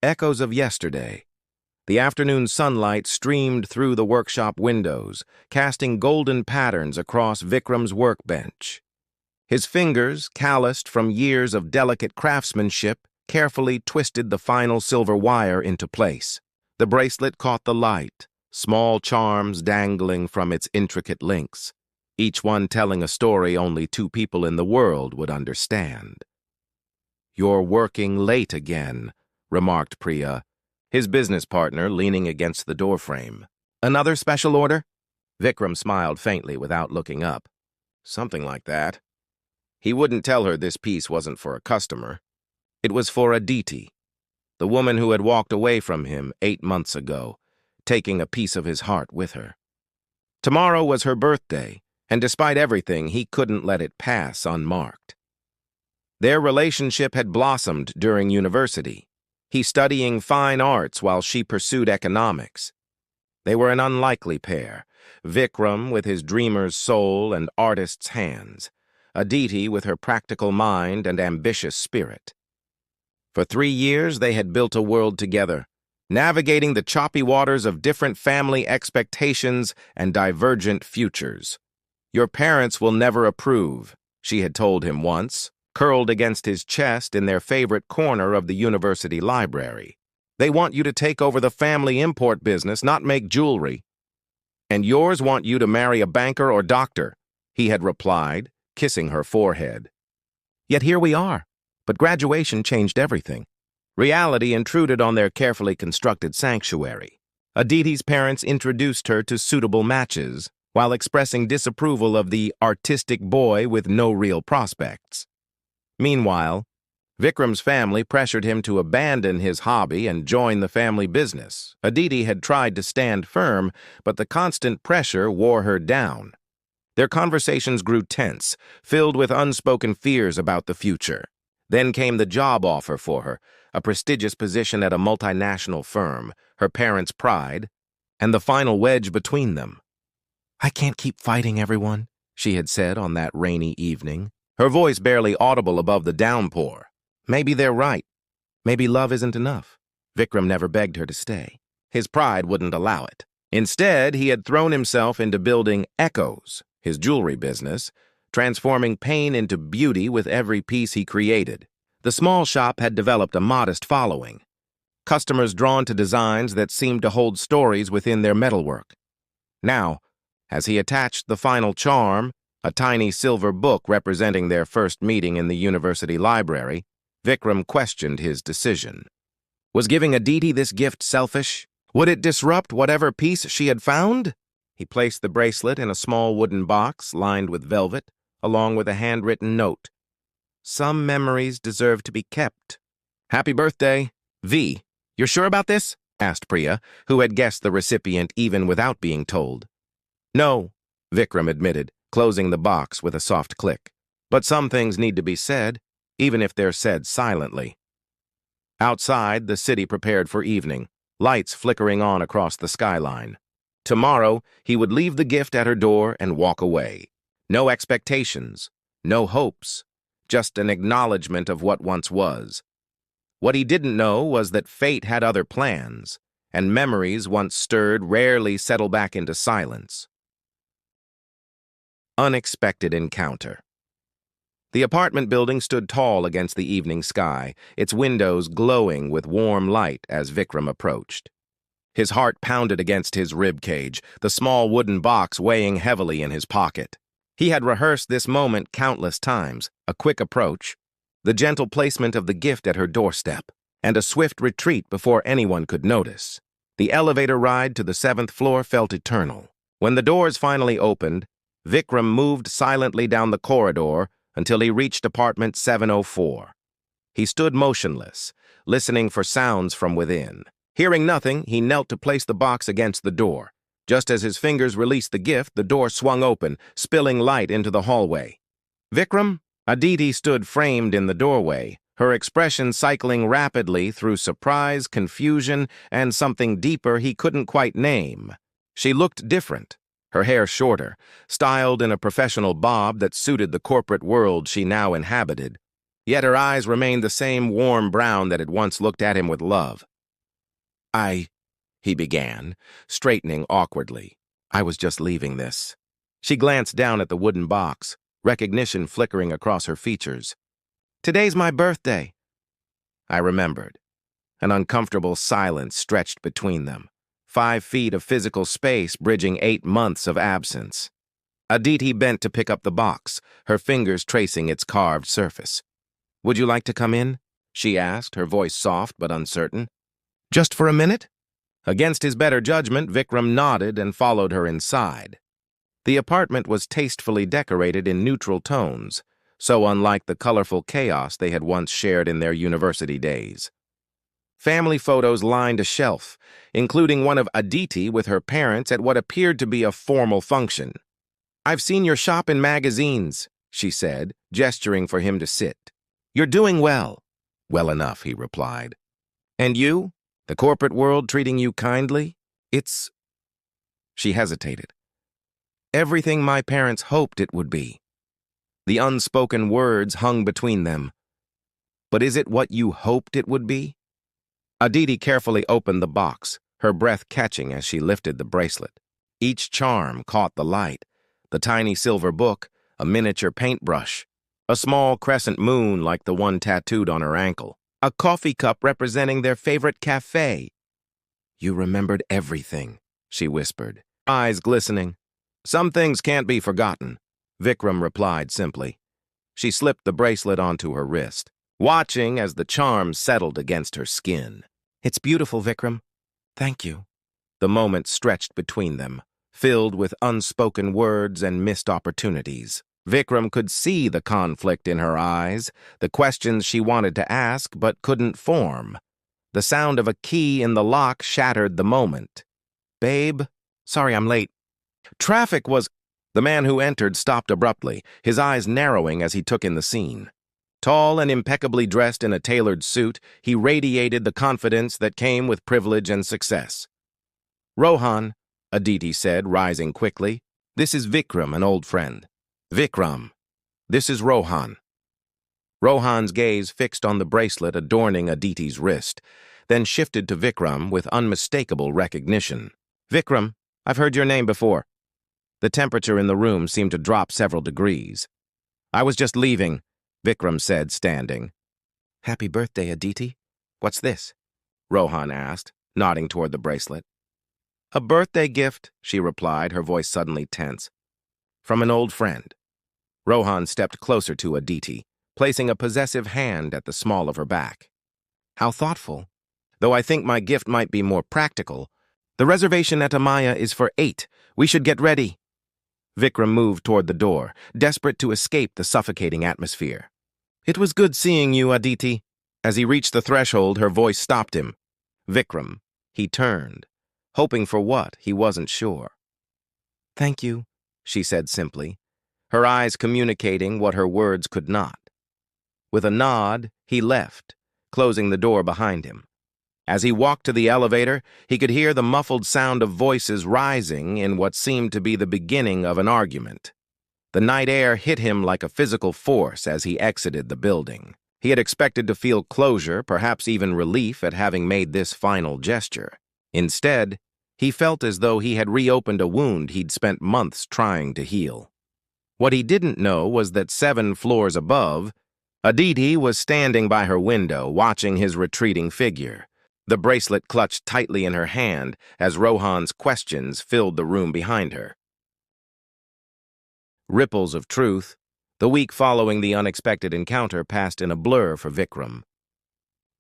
echoes of yesterday. The afternoon sunlight streamed through the workshop windows, casting golden patterns across Vikram's workbench. His fingers, calloused from years of delicate craftsmanship, carefully twisted the final silver wire into place. The bracelet caught the light, small charms dangling from its intricate links, each one telling a story only two people in the world would understand. "You're working late again," remarked Priya, his business partner leaning against the doorframe. "Another special order?" Vikram smiled faintly without looking up. "Something like that." He wouldn't tell her this piece wasn't for a customer. It was for Aditi, the woman who had walked away from him 8 months ago, taking a piece of his heart with her. Tomorrow was her birthday, and despite everything, he couldn't let it pass unmarked. Their relationship had blossomed during university, he studying fine arts while she pursued economics. They were an unlikely pair, Vikram with his dreamer's soul and artist's hands, Aditi with her practical mind and ambitious spirit. For 3 years, they had built a world together, navigating the choppy waters of different family expectations and divergent futures. "Your parents will never approve," she had told him once, curled against his chest in their favorite corner of the university library. "They want you to take over the family import business, not make jewelry." "And yours want you to marry a banker or doctor," he had replied, kissing her forehead. Yet here we are. But graduation changed everything. Reality intruded on their carefully constructed sanctuary. Aditi's parents introduced her to suitable matches, while expressing disapproval of the artistic boy with no real prospects. Meanwhile, Vikram's family pressured him to abandon his hobby and join the family business. Aditi had tried to stand firm, but the constant pressure wore her down. Their conversations grew tense, filled with unspoken fears about the future. Then came the job offer for her, a prestigious position at a multinational firm, her parents' pride, and the final wedge between them. "I can't keep fighting everyone," she had said on that rainy evening, her voice barely audible above the downpour. Maybe they're right. Maybe love isn't enough. Vikram never begged her to stay. His pride wouldn't allow it. Instead, he had thrown himself into building Echoes, his jewelry business, transforming pain into beauty with every piece he created. The small shop had developed a modest following, customers drawn to designs that seemed to hold stories within their metalwork. Now, as he attached the final charm, a tiny silver book representing their first meeting in the university library, Vikram questioned his decision. Was giving Aditi this gift selfish? Would it disrupt whatever peace she had found? He placed the bracelet in a small wooden box lined with velvet, along with a handwritten note. "Some memories deserve to be kept. Happy birthday, V." "You're sure about this?" asked Priya, who had guessed the recipient even without being told. "No," Vikram admitted, closing the box with a soft click. "But some things need to be said, even if they're said silently." Outside, the city prepared for evening, lights flickering on across the skyline. Tomorrow, he would leave the gift at her door and walk away. No expectations, no hopes, just an acknowledgement of what once was. What he didn't know was that fate had other plans, and memories once stirred rarely settle back into silence. Unexpected encounter. The apartment building stood tall against the evening sky, its windows glowing with warm light as Vikram approached. His heart pounded against his rib cage, the small wooden box weighing heavily in his pocket. He had rehearsed this moment countless times, a quick approach, the gentle placement of the gift at her doorstep, and a swift retreat before anyone could notice. The elevator ride to the 7th floor felt eternal. When the doors finally opened, Vikram moved silently down the corridor until he reached apartment 704. He stood motionless, listening for sounds from within. Hearing nothing, he knelt to place the box against the door. Just as his fingers released the gift, the door swung open, spilling light into the hallway. "Vikram?" Aditi stood framed in the doorway, her expression cycling rapidly through surprise, confusion, and something deeper he couldn't quite name. She looked different, her hair shorter, styled in a professional bob that suited the corporate world she now inhabited. Yet her eyes remained the same warm brown that had once looked at him with love. He began, straightening awkwardly. I was just leaving this. She glanced down at the wooden box, recognition flickering across her features. Today's my birthday. I remembered. An uncomfortable silence stretched between them, 5 feet of physical space bridging 8 months of absence. Aditi bent to pick up the box, her fingers tracing its carved surface. Would you like to come in? She asked, her voice soft but uncertain. Just for a minute? Against his better judgment, Vikram nodded and followed her inside. The apartment was tastefully decorated in neutral tones, so unlike the colorful chaos they had once shared in their university days. Family photos lined a shelf, including one of Aditi with her parents at what appeared to be a formal function. I've seen your shop in magazines, she said, gesturing for him to sit. You're doing well. Well enough, he replied. And you? The corporate world treating you kindly? It's... She hesitated. Everything my parents hoped it would be. The unspoken words hung between them. But is it what you hoped it would be? Aditi carefully opened the box, her breath catching as she lifted the bracelet. Each charm caught the light. The tiny silver book, a miniature paintbrush, a small crescent moon like the one tattooed on her ankle, a coffee cup representing their favorite cafe. You remembered everything, she whispered, eyes glistening. Some things can't be forgotten, Vikram replied simply. She slipped the bracelet onto her wrist, watching as the charm settled against her skin. It's beautiful, Vikram. Thank you. The moment stretched between them, filled with unspoken words and missed opportunities. Vikram could see the conflict in her eyes, the questions she wanted to ask but couldn't form. The sound of a key in the lock shattered the moment. Babe, sorry I'm late. Traffic was... The man who entered stopped abruptly, his eyes narrowing as he took in the scene. Tall and impeccably dressed in a tailored suit, he radiated the confidence that came with privilege and success. Rohan, Aditi said, rising quickly. This is Vikram, an old friend. Vikram, this is Rohan. Rohan's gaze fixed on the bracelet adorning Aditi's wrist, then shifted to Vikram with unmistakable recognition. Vikram, I've heard your name before. The temperature in the room seemed to drop several degrees. I was just leaving, Vikram said, standing. Happy birthday, Aditi. What's this? Rohan asked, nodding toward the bracelet. A birthday gift, she replied, her voice suddenly tense. From an old friend. Rohan stepped closer to Aditi, placing a possessive hand at the small of her back. How thoughtful. Though I think my gift might be more practical. The reservation at Amaya is for 8. We should get ready. Vikram moved toward the door, desperate to escape the suffocating atmosphere. It was good seeing you, Aditi. As he reached the threshold, her voice stopped him. Vikram. He turned. Hoping for what, he wasn't sure. Thank you, she said simply, her eyes communicating what her words could not. With a nod, he left, closing the door behind him. As he walked to the elevator, he could hear the muffled sound of voices rising in what seemed to be the beginning of an argument. The night air hit him like a physical force as he exited the building. He had expected to feel closure, perhaps even relief at having made this final gesture. Instead, he felt as though he had reopened a wound he'd spent months trying to heal. What he didn't know was that 7 floors above, Aditi was standing by her window, watching his retreating figure. The bracelet clutched tightly in her hand as Rohan's questions filled the room behind her. Ripples of truth, the week following the unexpected encounter passed in a blur for Vikram.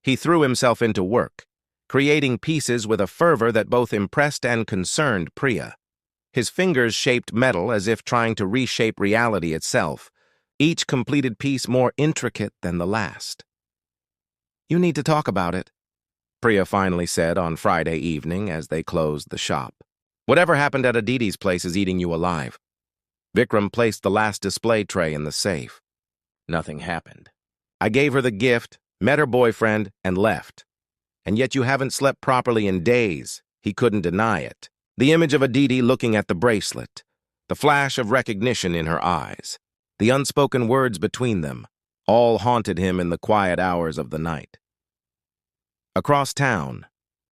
He threw himself into work, creating pieces with a fervor that both impressed and concerned Priya. His fingers shaped metal as if trying to reshape reality itself, each completed piece more intricate than the last. You need to talk about it, Priya finally said on Friday evening as they closed the shop. Whatever happened at Aditi's place is eating you alive. Vikram placed the last display tray in the safe. Nothing happened. I gave her the gift, met her boyfriend, and left. And yet you haven't slept properly in days. He couldn't deny it. The image of Aditi looking at the bracelet, the flash of recognition in her eyes, the unspoken words between them, all haunted him in the quiet hours of the night. Across town,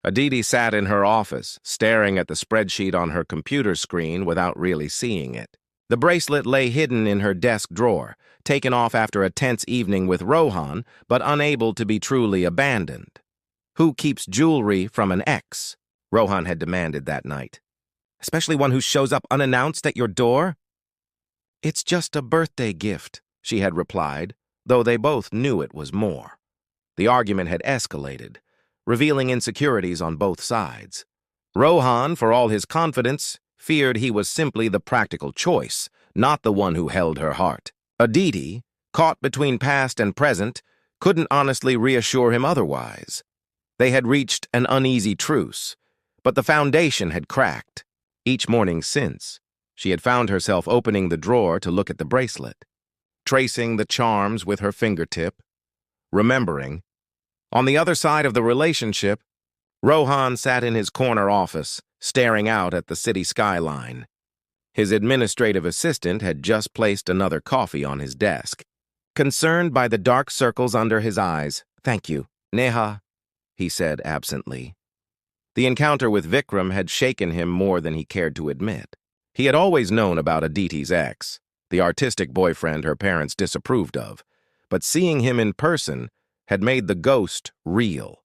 Aditi sat in her office, staring at the spreadsheet on her computer screen without really seeing it. The bracelet lay hidden in her desk drawer, taken off after a tense evening with Rohan, but unable to be truly abandoned. Who keeps jewelry from an ex? Rohan had demanded that night. Especially one who shows up unannounced at your door? It's just a birthday gift, she had replied, though they both knew it was more. The argument had escalated, revealing insecurities on both sides. Rohan, for all his confidence, feared he was simply the practical choice, not the one who held her heart. Aditi, caught between past and present, couldn't honestly reassure him otherwise. They had reached an uneasy truce, but the foundation had cracked. Each morning since, she had found herself opening the drawer to look at the bracelet, tracing the charms with her fingertip, remembering. On the other side of the relationship, Rohan sat in his corner office, staring out at the city skyline. His administrative assistant had just placed another coffee on his desk. Concerned by the dark circles under his eyes, "Thank you, Neha," he said absently. The encounter with Vikram had shaken him more than he cared to admit. He had always known about Aditi's ex, the artistic boyfriend her parents disapproved of, but seeing him in person had made the ghost real.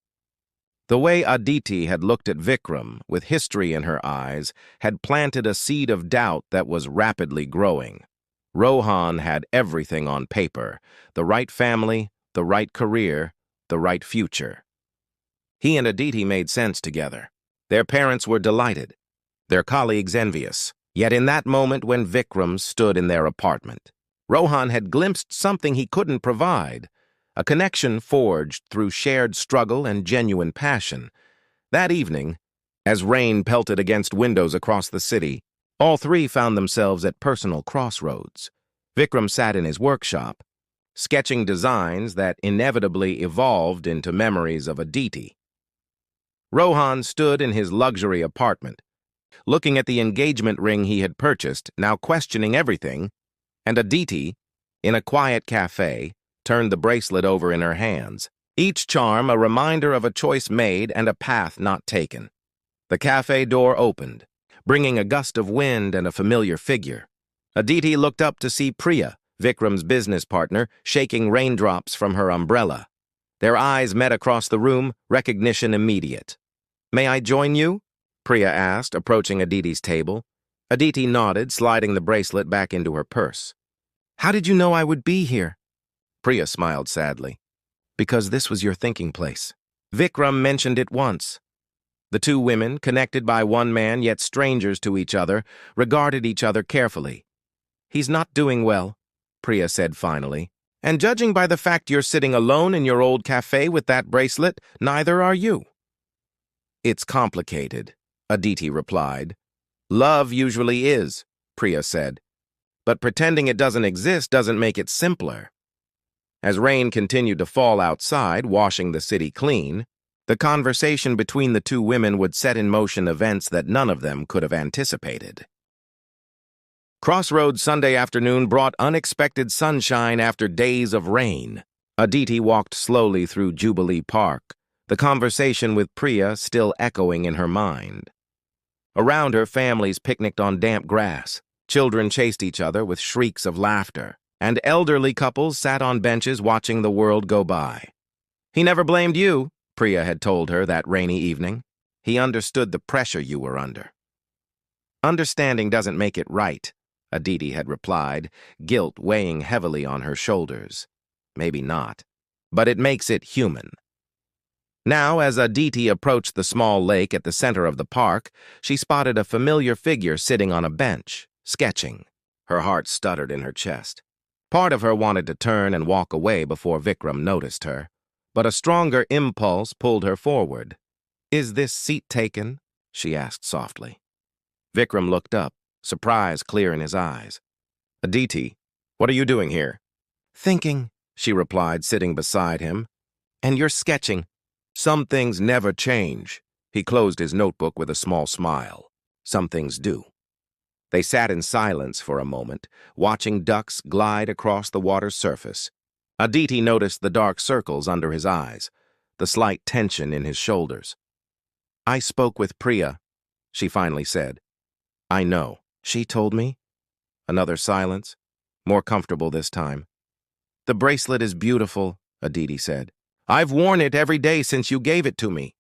The way Aditi had looked at Vikram, with history in her eyes, had planted a seed of doubt that was rapidly growing. Rohan had everything on paper: the right family, the right career, the right future. He and Aditi made sense together. Their parents were delighted, their colleagues envious. Yet in that moment when Vikram stood in their apartment, Rohan had glimpsed something he couldn't provide, a connection forged through shared struggle and genuine passion. That evening, as rain pelted against windows across the city, all three found themselves at personal crossroads. Vikram sat in his workshop, sketching designs that inevitably evolved into memories of Aditi. Rohan stood in his luxury apartment, looking at the engagement ring he had purchased, now questioning everything, and Aditi, in a quiet cafe, turned the bracelet over in her hands, each charm a reminder of a choice made and a path not taken. The cafe door opened, bringing a gust of wind and a familiar figure. Aditi looked up to see Priya, Vikram's business partner, shaking raindrops from her umbrella. Their eyes met across the room, recognition immediate. "May I join you?" Priya asked, approaching Aditi's table. Aditi nodded, sliding the bracelet back into her purse. "How did you know I would be here?" Priya smiled sadly. "Because this was your thinking place." Vikram mentioned it once. The two women, connected by one man yet strangers to each other, regarded each other carefully. "He's not doing well," Priya said finally. "And judging by the fact you're sitting alone in your old cafe with that bracelet, neither are you." "It's complicated," Aditi replied. "Love usually is," Priya said. "But pretending it doesn't exist doesn't make it simpler." As rain continued to fall outside, washing the city clean, the conversation between the two women would set in motion events that none of them could have anticipated. Crossroads Sunday afternoon brought unexpected sunshine after days of rain. Aditi walked slowly through Jubilee Park, the conversation with Priya still echoing in her mind. Around her, families picnicked on damp grass. Children chased each other with shrieks of laughter, and elderly couples sat on benches watching the world go by. "He never blamed you," Priya had told her that rainy evening. "He understood the pressure you were under." "Understanding doesn't make it right," Aditi had replied, guilt weighing heavily on her shoulders. "Maybe not, but it makes it human." Now, as Aditi approached the small lake at the center of the park, she spotted a familiar figure sitting on a bench, sketching. Her heart stuttered in her chest. Part of her wanted to turn and walk away before Vikram noticed her, but a stronger impulse pulled her forward. "Is this seat taken?" she asked softly. Vikram looked up, surprise clear in his eyes. "Aditi, what are you doing here?" "Thinking," she replied, sitting beside him. "And you're sketching." "Some things never change." He closed his notebook with a small smile. "Some things do." They sat in silence for a moment, watching ducks glide across the water's surface. Aditi noticed the dark circles under his eyes, the slight tension in his shoulders. I spoke with Priya, she finally said. I know. She told me. Another silence, more comfortable this time. The bracelet is beautiful, Aditi said. I've worn it every day since you gave it to me.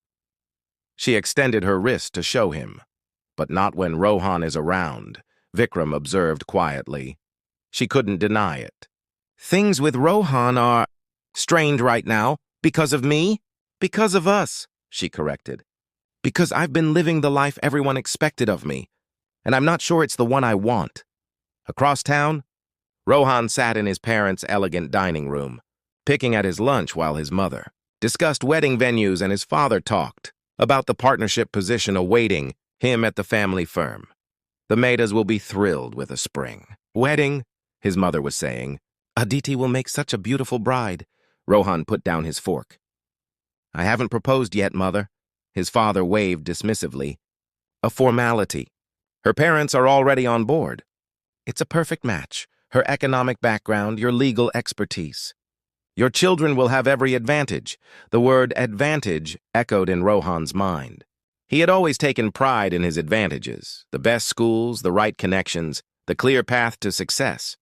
She extended her wrist to show him. But not when Rohan is around, Vikram observed quietly. She couldn't deny it. Things with Rohan are strained right now. Because of me? Because of us, she corrected. Because I've been living the life everyone expected of me, and I'm not sure it's the one I want. Across town, Rohan sat in his parents' elegant dining room, picking at his lunch while his mother discussed wedding venues and his father talked about the partnership position awaiting him at the family firm. The Medas will be thrilled with a spring wedding, his mother was saying. Aditi will make such a beautiful bride. Rohan put down his fork. I haven't proposed yet, Mother. His father waved dismissively. A formality. Her parents are already on board. It's a perfect match. Her economic background, your legal expertise. Your children will have every advantage. The word advantage echoed in Rohan's mind. He had always taken pride in his advantages, the best schools, the right connections, the clear path to success.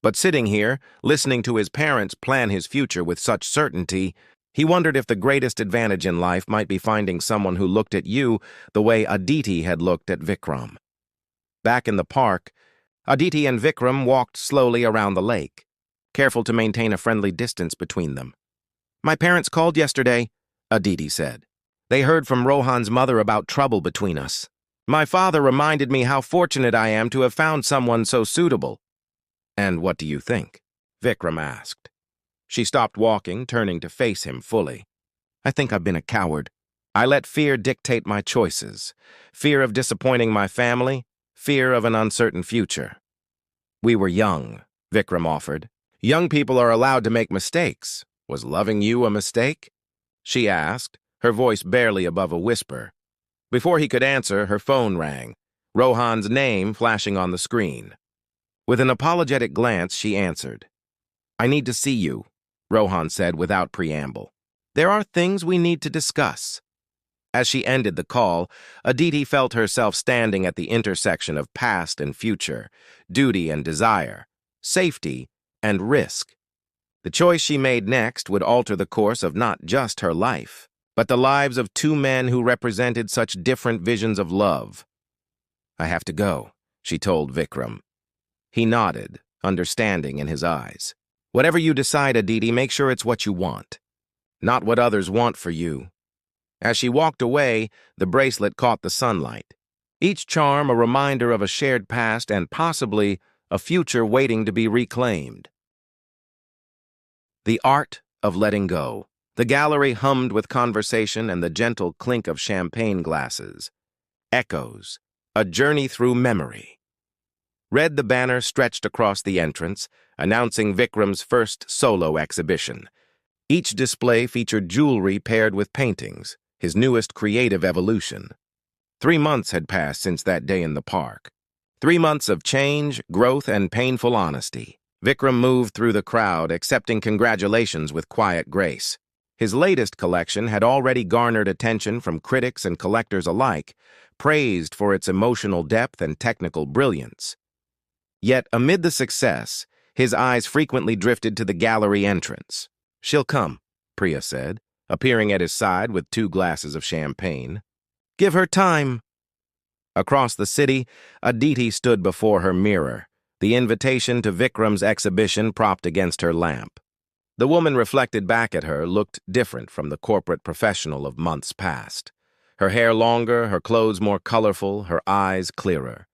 But sitting here, listening to his parents plan his future with such certainty, he wondered if the greatest advantage in life might be finding someone who looked at you the way Aditi had looked at Vikram. Back in the park, Aditi and Vikram walked slowly around the lake, careful to maintain a friendly distance between them. My parents called yesterday, Aditi said. They heard from Rohan's mother about trouble between us. My father reminded me how fortunate I am to have found someone so suitable. And what do you think? Vikram asked. She stopped walking, turning to face him fully. I think I've been a coward. I let fear dictate my choices. Fear of disappointing my family, fear of an uncertain future. We were young, Vikram offered. Young people are allowed to make mistakes. Was loving you a mistake? She asked, her voice barely above a whisper. Before he could answer, her phone rang, Rohan's name flashing on the screen. With an apologetic glance, she answered. I need to see you, Rohan said without preamble. There are things we need to discuss. As she ended the call, Aditi felt herself standing at the intersection of past and future, duty and desire, safety and risk. The choice she made next would alter the course of not just her life, but the lives of two men who represented such different visions of love. I have to go, she told Vikram. He nodded, understanding in his eyes. Whatever you decide, Aditi, make sure it's what you want, not what others want for you. As she walked away, the bracelet caught the sunlight. Each charm a reminder of a shared past and possibly a future waiting to be reclaimed. The art of letting go. The gallery hummed with conversation and the gentle clink of champagne glasses. Echoes, a journey through memory. Read the banner stretched across the entrance, announcing Vikram's first solo exhibition. Each display featured jewelry paired with paintings, his newest creative evolution. 3 months had passed since that day in the park. 3 months of change, growth, and painful honesty. Vikram moved through the crowd, accepting congratulations with quiet grace. His latest collection had already garnered attention from critics and collectors alike, praised for its emotional depth and technical brilliance. Yet, amid the success, his eyes frequently drifted to the gallery entrance. She'll come, Priya said, appearing at his side with 2 glasses of champagne. Give her time. Across the city, Aditi stood before her mirror, the invitation to Vikram's exhibition propped against her lamp. The woman reflected back at her looked different from the corporate professional of months past. Her hair longer, her clothes more colorful, her eyes clearer.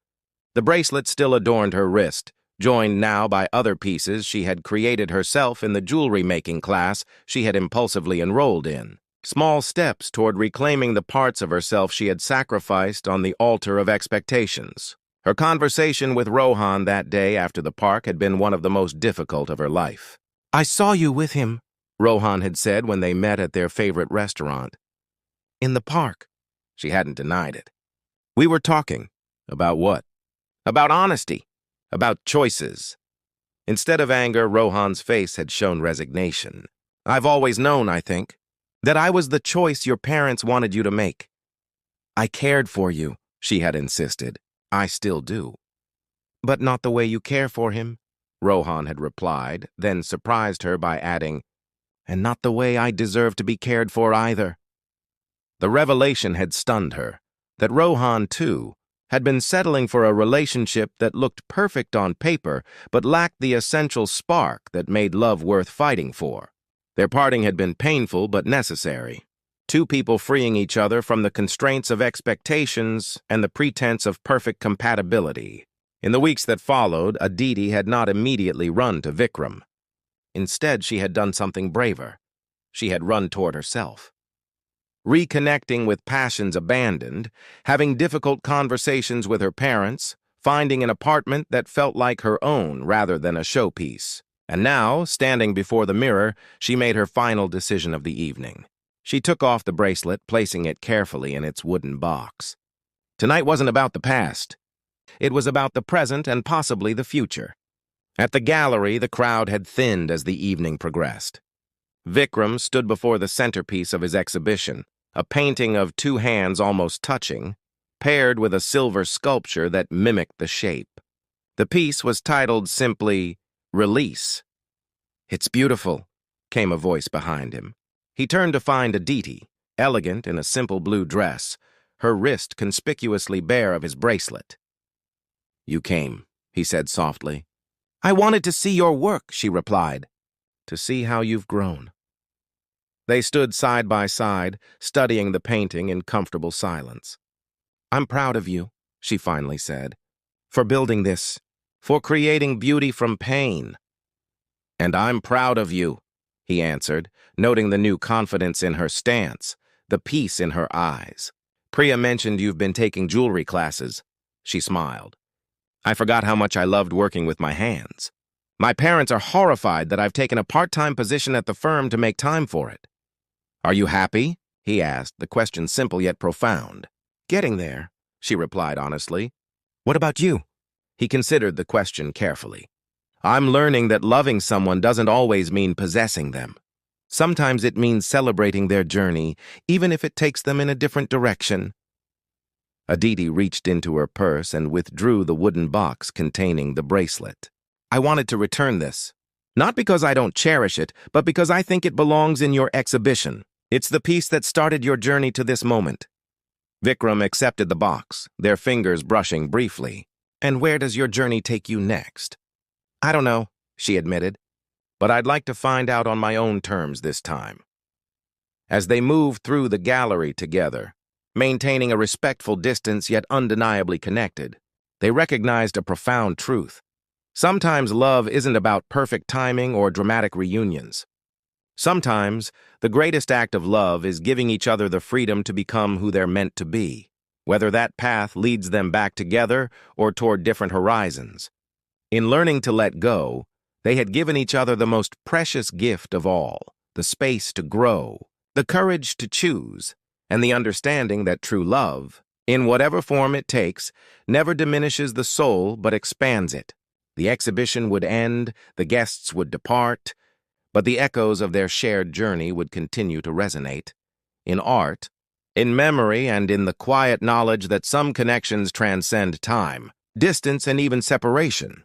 The bracelet still adorned her wrist, joined now by other pieces she had created herself in the jewelry-making class she had impulsively enrolled in. Small steps toward reclaiming the parts of herself she had sacrificed on the altar of expectations. Her conversation with Rohan that day after the park had been one of the most difficult of her life. I saw you with him, Rohan had said when they met at their favorite restaurant. In the park. She hadn't denied it. We were talking. About what? About honesty. About choices. Instead of anger, Rohan's face had shown resignation. I've always known, I think, that I was the choice your parents wanted you to make. I cared for you, she had insisted. I still do. But not the way you care for him, Rohan had replied, then surprised her by adding, and not the way I deserve to be cared for either. The revelation had stunned her, that Rohan, too, had been settling for a relationship that looked perfect on paper but lacked the essential spark that made love worth fighting for. Their parting had been painful but necessary. Two people freeing each other from the constraints of expectations and the pretense of perfect compatibility. In the weeks that followed, Aditi had not immediately run to Vikram. Instead, she had done something braver. She had run toward herself. Reconnecting with passions abandoned, having difficult conversations with her parents, finding an apartment that felt like her own rather than a showpiece. And now, standing before the mirror, she made her final decision of the evening. She took off the bracelet, placing it carefully in its wooden box. Tonight wasn't about the past. It was about the present and possibly the future. At the gallery, the crowd had thinned as the evening progressed. Vikram stood before the centerpiece of his exhibition, a painting of two hands almost touching, paired with a silver sculpture that mimicked the shape. The piece was titled simply, Release. It's beautiful, came a voice behind him. He turned to find Aditi, elegant in a simple blue dress, her wrist conspicuously bare of his bracelet. You came, he said softly. I wanted to see your work, she replied. To see how you've grown. They stood side by side, studying the painting in comfortable silence. I'm proud of you, she finally said, for building this, for creating beauty from pain. And I'm proud of you, he answered, noting the new confidence in her stance, the peace in her eyes. Priya mentioned you've been taking jewelry classes. She smiled. I forgot how much I loved working with my hands. My parents are horrified that I've taken a part-time position at the firm to make time for it. Are you happy? He asked, the question simple yet profound. Getting there, she replied honestly. What about you? He considered the question carefully. I'm learning that loving someone doesn't always mean possessing them. Sometimes it means celebrating their journey, even if it takes them in a different direction. Aditi reached into her purse and withdrew the wooden box containing the bracelet. I wanted to return this. Not because I don't cherish it, but because I think it belongs in your exhibition. It's the piece that started your journey to this moment. Vikram accepted the box, their fingers brushing briefly. And where does your journey take you next? I don't know, she admitted, but I'd like to find out on my own terms this time. As they moved through the gallery together, maintaining a respectful distance yet undeniably connected, they recognized a profound truth. Sometimes love isn't about perfect timing or dramatic reunions. Sometimes, the greatest act of love is giving each other the freedom to become who they're meant to be, whether that path leads them back together or toward different horizons. In learning to let go, they had given each other the most precious gift of all, the space to grow, the courage to choose, and the understanding that true love, in whatever form it takes, never diminishes the soul but expands it. The exhibition would end, the guests would depart, but the echoes of their shared journey would continue to resonate. In art, in memory, and in the quiet knowledge that some connections transcend time, distance, and even separation.